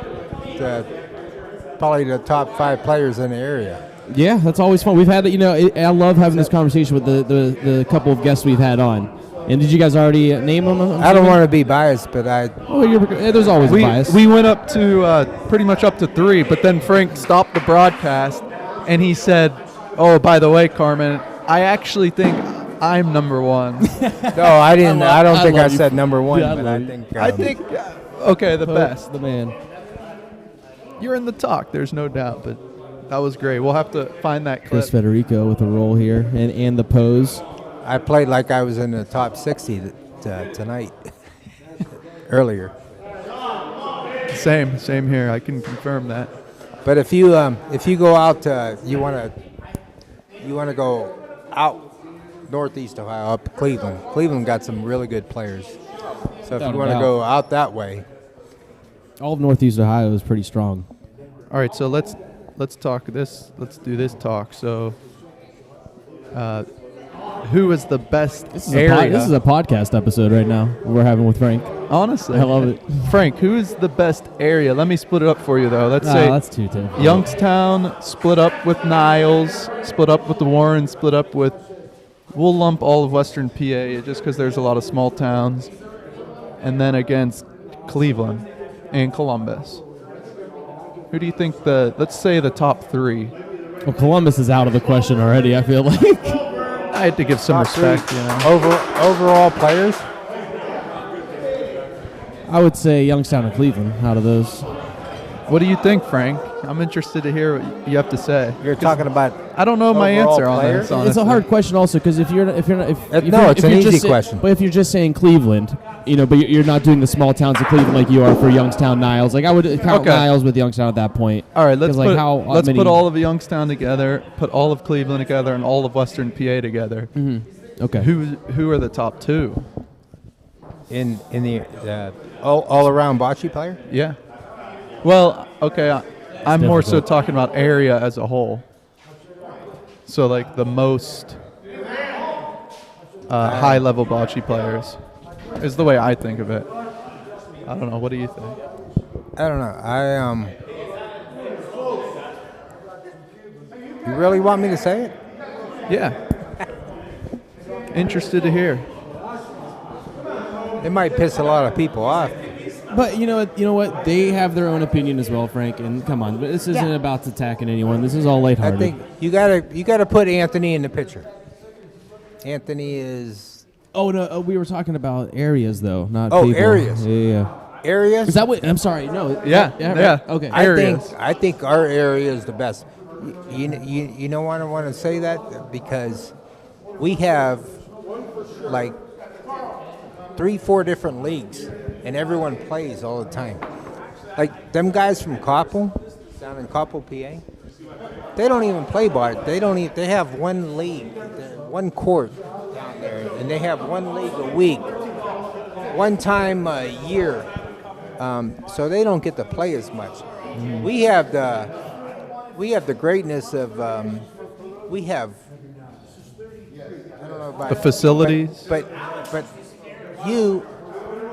Speaker 4: probably the top 5 players in the area.
Speaker 5: Yeah, that's always fun. We've had, I love having this conversation with the couple of guests we've had on. And did you guys already name them?
Speaker 4: I don't want to be biased, but
Speaker 5: There's always a bias.
Speaker 2: We went up to pretty much up to 3, but then Frank stopped the broadcast and he said, "Oh, by the way, Carmen, I actually think I'm number 1."
Speaker 4: No, I didn't. I don't think I
Speaker 5: love you.
Speaker 4: said number 1,
Speaker 5: Yeah, I
Speaker 4: but
Speaker 5: love
Speaker 4: I
Speaker 5: you.
Speaker 4: think.
Speaker 2: I think, okay, the best.
Speaker 5: The man.
Speaker 2: You're in the talk, there's no doubt, but that was great. We'll have to find that clip.
Speaker 5: Chris Federico with a roll here and the pose.
Speaker 4: I played like I was in the top 60 tonight. Earlier.
Speaker 2: Same here. I can confirm that.
Speaker 4: But if you go out, you want to go out northeast Ohio, up to Cleveland. Cleveland got some really good players. So if
Speaker 5: Without
Speaker 4: you
Speaker 5: a
Speaker 4: want to
Speaker 5: doubt.
Speaker 4: go out that way,
Speaker 5: All of Northeast Ohio is pretty strong.
Speaker 2: All right, so let's talk this. Let's do this talk. So, who is the best
Speaker 5: This is
Speaker 2: area?
Speaker 5: this is a podcast episode right now we're having with Frank.
Speaker 2: Honestly,
Speaker 5: I love it.
Speaker 2: Frank, who is the best area? Let me split it up for you, though. Let's say
Speaker 5: That's too tough.
Speaker 2: Youngstown split up with Niles, split up with the Warren, split up with. We'll lump all of Western PA just because there's a lot of small towns, and then against Cleveland and Columbus. Who do you think let's say the top 3?
Speaker 5: Well, Columbus is out of the question already, I feel like.
Speaker 2: I had to give some
Speaker 4: top 3
Speaker 2: respect, you know.
Speaker 4: overall players.
Speaker 5: I would say Youngstown and Cleveland out of those.
Speaker 2: What do you think, Frank? I'm interested to hear what you have to say.
Speaker 4: You're talking about.
Speaker 2: I don't know my
Speaker 4: overall
Speaker 2: answer on
Speaker 4: players?
Speaker 2: this.
Speaker 5: It's a hard question also because if you're
Speaker 4: No, it's an easy question.
Speaker 5: But if you're just saying Cleveland, but you're not doing the small towns of Cleveland like you are for Youngstown, Niles. Like I would count Niles with Youngstown at that point.
Speaker 2: All right, let's put all of Youngstown together, put all of Cleveland together, and all of Western PA together.
Speaker 5: Mm-hmm. Okay.
Speaker 2: Who are the top two?
Speaker 4: In the all around bocce player?
Speaker 2: Yeah. Well, okay, I'm more so talking about area as a whole. So like the most high-level bocce players is the way I think of it. I don't know. What do you think?
Speaker 4: I don't know. You really want me to say it?
Speaker 2: Yeah. Interested to hear.
Speaker 4: It might piss a lot of people off.
Speaker 5: But you know what? They have their own opinion as well, Frank. And come on, this isn't about attacking anyone. This is all lighthearted.
Speaker 4: I think you gotta put Anthony in the picture. Anthony is.
Speaker 5: Oh no, we were talking about areas though, not
Speaker 4: people.
Speaker 5: Areas.
Speaker 4: Yeah. Areas.
Speaker 5: Is that what? I'm sorry. No.
Speaker 2: Yeah.
Speaker 5: Right. Okay.
Speaker 4: I think our area is the best. You know why I want to say that? Because we have like 3-4 different leagues, and everyone plays all the time. Like them guys from Coppell, down in Coppell, PA, they don't even play ball. They have one league, one court down there, and they have one league a week, one time a year. So they don't get to play as much. Mm-hmm. We have the greatness of we have. I don't know about
Speaker 2: the facilities,
Speaker 4: but you,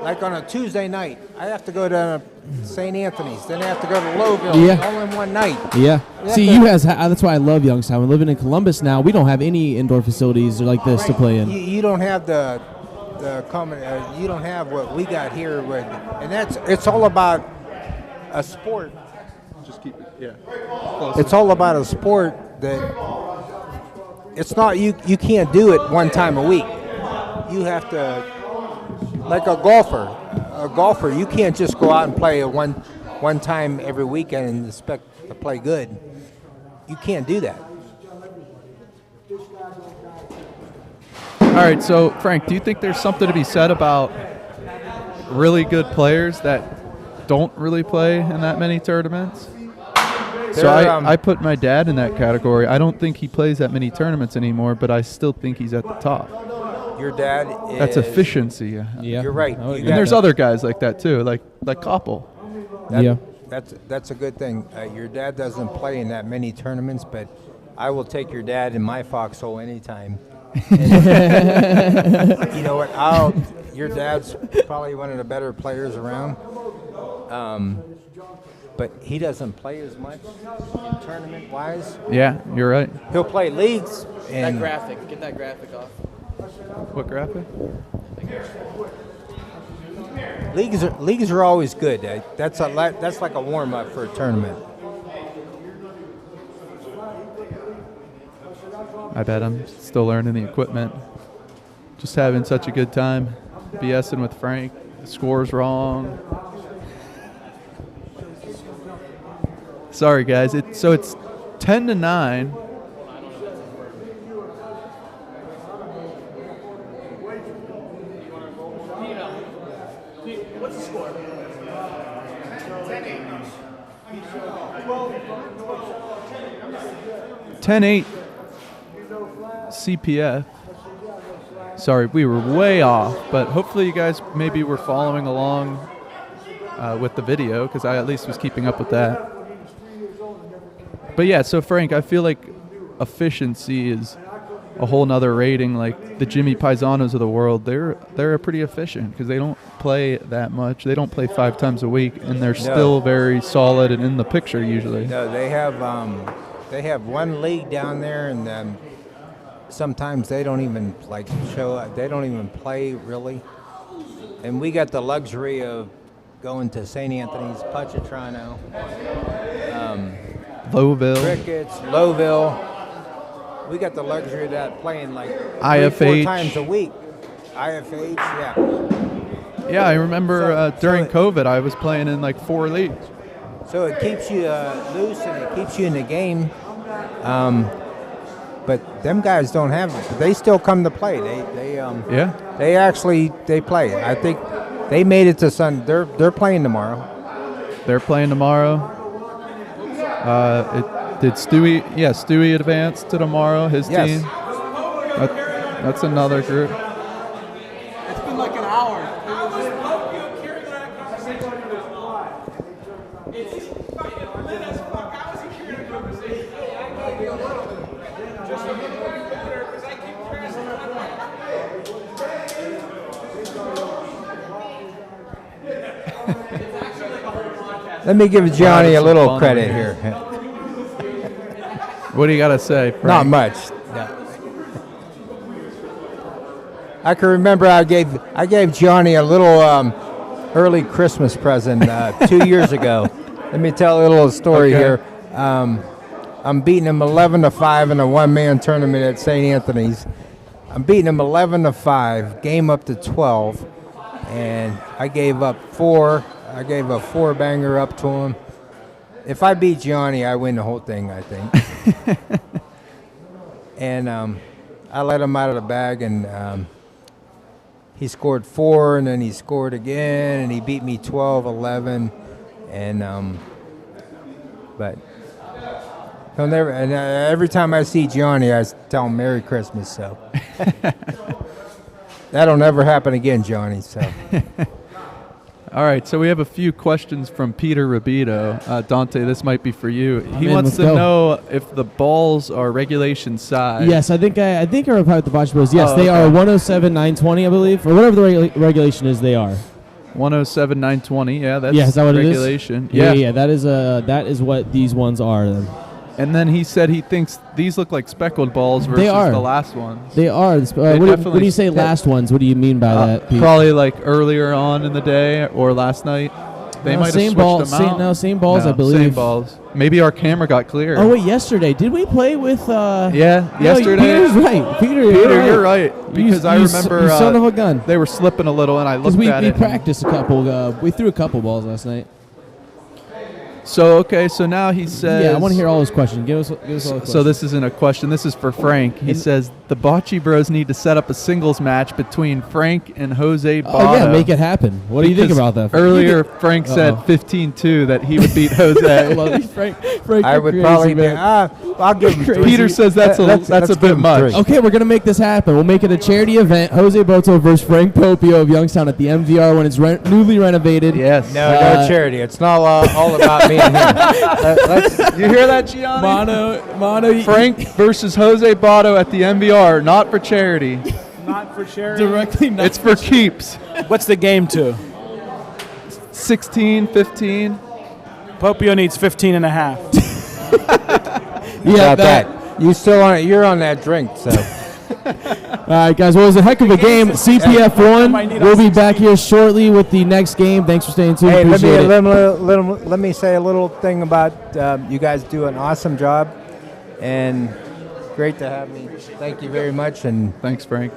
Speaker 4: like on a Tuesday night, I have to go to St. Anthony's, then I have to go to Lowville, all in one night.
Speaker 5: Yeah. See, that's why I love Youngstown. We're living in Columbus now. We don't have any indoor facilities like this to play in.
Speaker 4: You don't have the common. You don't have what we got here, and it's all about a sport.
Speaker 2: Just keep it. Yeah. Closer.
Speaker 4: It's all about a sport that it's not. You can't do it one time a week. You have to. Like a golfer, you can't just go out and play one time every weekend and expect to play good. You can't do that.
Speaker 2: All right, so Frank, do you think there's something to be said about really good players that don't really play in that many tournaments? So I put my dad in that category. I don't think he plays that many tournaments anymore, but I still think he's at the top.
Speaker 4: Your dad is...
Speaker 2: That's efficiency.
Speaker 5: Yeah.
Speaker 4: You're right.
Speaker 2: And there's other guys like that too, like Koppel.
Speaker 4: That's a good thing. Your dad doesn't play in that many tournaments, but I will take your dad in my foxhole anytime. You know what? Your dad's probably one of the better players around, but he doesn't play as much tournament-wise.
Speaker 2: Yeah, you're right.
Speaker 4: He'll play leagues.
Speaker 5: That graphic. Get that graphic off.
Speaker 2: What graphic?
Speaker 4: Leagues are always good. That's like a warm-up for a tournament.
Speaker 2: I bet I'm still learning the equipment. Just having such a good time. BSing with Frank. The score's wrong. Sorry, guys. It's 10-9.
Speaker 5: What's the score?
Speaker 2: 10-8 CPF. Sorry, we were way off, but hopefully you guys maybe were following along with the video, because I at least was keeping up with that. But yeah, so Frank, I feel like efficiency is a whole nother rating. Like the Jimmy Paisanos of the world, they're pretty efficient because they don't play that much. They don't play 5 times a week, and they're still very solid and in the picture usually.
Speaker 4: No, they have one league down there, and sometimes they don't even show up. They don't even play really. And we got the luxury of going to St. Anthony's, Pochetrano,
Speaker 2: Lowville.
Speaker 4: Crickets, Lowville. We got the luxury of that, playing like
Speaker 2: IFH.
Speaker 4: 3-4 times a week. IFH, yeah.
Speaker 2: Yeah, I remember during COVID, I was playing in like 4 leagues.
Speaker 4: So it keeps you loose and it keeps you in the game. But them guys don't have it. They still come to play. They play. I think They made it to Sun. They're playing tomorrow.
Speaker 2: They're playing tomorrow. Did Stewie? Yeah, Stewie advanced to tomorrow. His team. That's another group.
Speaker 1: It's been like an hour.
Speaker 4: Let me give Johnny a little credit here.
Speaker 2: What do you got to say, Frank?
Speaker 4: Not much. No. I can remember I gave Johnny a little early Christmas present 2 years ago. Let me tell a little story here. I'm beating him 11-5 in a one-man tournament at St. Anthony's. I'm beating him 11-5, game up to 12, and I gave up 4. I gave a 4-banger up to him. If I beat Johnny, I win the whole thing, I think. And I let him out of the bag, and he scored 4, and then he scored again, and he beat me 12-11. And but he'll never. And every time I see Johnny, I tell him Merry Christmas. So that'll never happen again, Johnny. So.
Speaker 2: All right, so we have a few questions from Peter Rabito. Dante, this might be for you. He wants to know if the balls are regulation size.
Speaker 5: Yes, I think I replied with the Bocce Bros. Yes, they are 107-920, I believe, or whatever the regulation is. They are
Speaker 2: 107-920. Yeah, that's
Speaker 5: is that what
Speaker 2: regulation.
Speaker 5: It is? Yeah. That is what these ones are. Then.
Speaker 2: And then he said he thinks these look like speckled balls versus the last ones.
Speaker 5: They are. What do you say last ones? What do you mean by that, Pete?
Speaker 2: Probably like earlier on in the day or last night. They might have switched them out.
Speaker 5: Same balls, I believe.
Speaker 2: Same balls. Maybe our camera got clear.
Speaker 5: Oh, wait, yesterday. Did we play with...
Speaker 2: yesterday.
Speaker 5: Peter's right. Peter,
Speaker 2: you're right. Because I remember...
Speaker 5: You son of a gun.
Speaker 2: They were slipping a little, and I looked at it.
Speaker 5: We practiced a couple... we threw a couple balls last night.
Speaker 2: So now he says...
Speaker 5: Yeah, I want to hear all his questions. Give us all the questions.
Speaker 2: So this isn't a question. This is for Frank. He says, the Bocce Bros need to set up a singles match between Frank and Jose Botto.
Speaker 5: Oh, yeah, make it happen. What do you think about that?
Speaker 2: Earlier, Frank said 15-2 that he would beat Jose.
Speaker 5: Frank,
Speaker 4: I would probably be... I'll give him 3.
Speaker 2: Peter says that's a bit much.
Speaker 5: Okay, we're going to make this happen. We'll make it a charity event. Jose Botto versus Frank Popio of Youngstown at the MVR when it's newly renovated.
Speaker 2: Yes.
Speaker 4: No charity. It's not all about me and him.
Speaker 2: You hear that, Gianni?
Speaker 5: Mono.
Speaker 2: Frank versus Jose Botto at the MVR, not for charity.
Speaker 6: Not for charity.
Speaker 5: Directly not.
Speaker 2: It's for keeps.
Speaker 6: What's the game to?
Speaker 2: 16, 15.
Speaker 6: Popio needs 15 and a half.
Speaker 4: Yeah, that. You're on that drink, so.
Speaker 5: All right, guys. Well, it was a heck of a game. CPF won. We'll be back here shortly with the next game. Thanks for staying tuned.
Speaker 4: Hey,
Speaker 5: Appreciate it.
Speaker 4: let me say a little thing about you guys do an awesome job, and great to have me. Thank you very much, and
Speaker 2: thanks, Frank.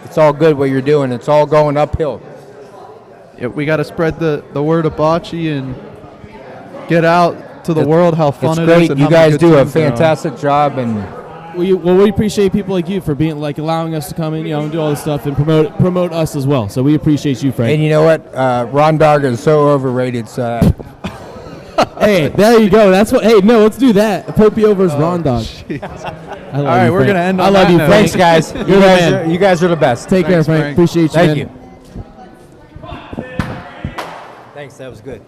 Speaker 4: It's all good what you're doing. It's all going uphill.
Speaker 2: Yeah, we got to spread the word of bocce and get out to the world how fun it
Speaker 4: great.
Speaker 2: is. And
Speaker 4: you guys do a fantastic job, and
Speaker 5: we appreciate people like you for being allowing us to come in, and do all this stuff and promote us as well. So we appreciate you, Frank.
Speaker 4: And you know what? Ron Dog is so overrated. So.
Speaker 5: Hey, there you go. That's what. Hey, no, let's do that. Popio versus Ron Dog.
Speaker 2: All right, we're gonna end on
Speaker 5: that. I love you,
Speaker 2: note.
Speaker 5: Frank.
Speaker 4: Thanks, guys. You guys are the best.
Speaker 5: Take care, Frank.
Speaker 2: Frank.
Speaker 5: Appreciate you.
Speaker 4: Thank
Speaker 5: man.
Speaker 4: you. Thanks. That was good.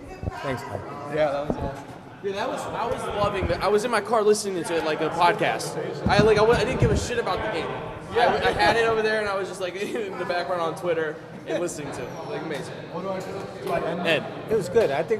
Speaker 4: Thanks, Frank.
Speaker 2: Yeah, that was awesome.
Speaker 7: Yeah, I was loving that. I was in my car listening to it like a podcast. I didn't give a shit about the game. Yeah, I had it over there and I was just like in the background on Twitter and listening to it. Like amazing.
Speaker 4: Ed, it was good. I think.